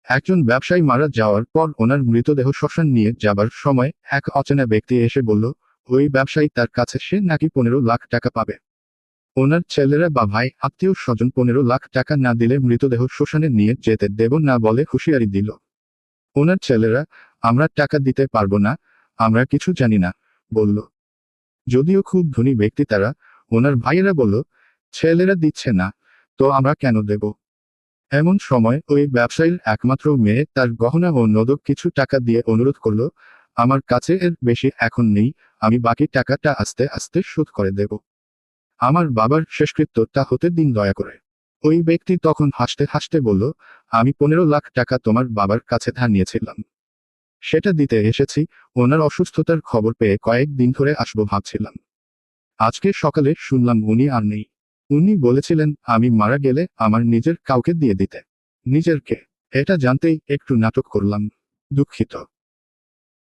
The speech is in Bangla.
একজন ব্যবসায়ী মারা যাওয়ার পর ওনার মৃতদেহ শ্মশান নিয়ে যাবার সময় এক অচেনা ব্যক্তি এসে বলল, ওই ব্যবসায়ী তার কাছে সে নাকি 15 লাখ টাকা পাবে। ওনার ছেলেরা বা ভাই আত্মীয় স্বজন 15 লাখ টাকা না দিলে মৃতদেহ শ্মশানে নিয়ে যেতে দেব না বলে হুঁশিয়ারি দিল। ওনার ছেলেরা, আমরা টাকা দিতে পারবো না, আমরা কিছু জানি না, বলল। যদিও খুব ধনী ব্যক্তি তারা, ওনার ভাইয়েরা বলল, ছেলেরা দিচ্ছে না, তো আমরা কেন দেব? এমন সময় ওই ব্যবসায়ীর একমাত্র মেয়ে তার গহনা ও নগদ কিছু টাকা দিয়ে অনুরোধ করল, আমার কাছে এর বেশি এখন নেই, আমি বাকি টাকাটা আস্তে আস্তে শোধ করে দেব। আমার বাবার শেষকৃত্যটা হতে দিন দয়া করে। ওই ব্যক্তি তখন হাসতে হাসতে বলল, আমি 15 লাখ টাকা তোমার বাবার কাছে ধার নিয়েছিলাম, সেটা দিতে এসেছি। ওনার অসুস্থতার খবর পেয়ে কয়েকদিন ধরে আসবো ভাবছিলাম। আজকে সকালে শুনলাম উনি আর নেই। উনি বলেছিলেন আমি মারা গেলে আমার নিজের কাউকে দিয়ে দিতে। নিজের কে? এটা জানতেই একটু নাটক করলাম। দুঃখিত।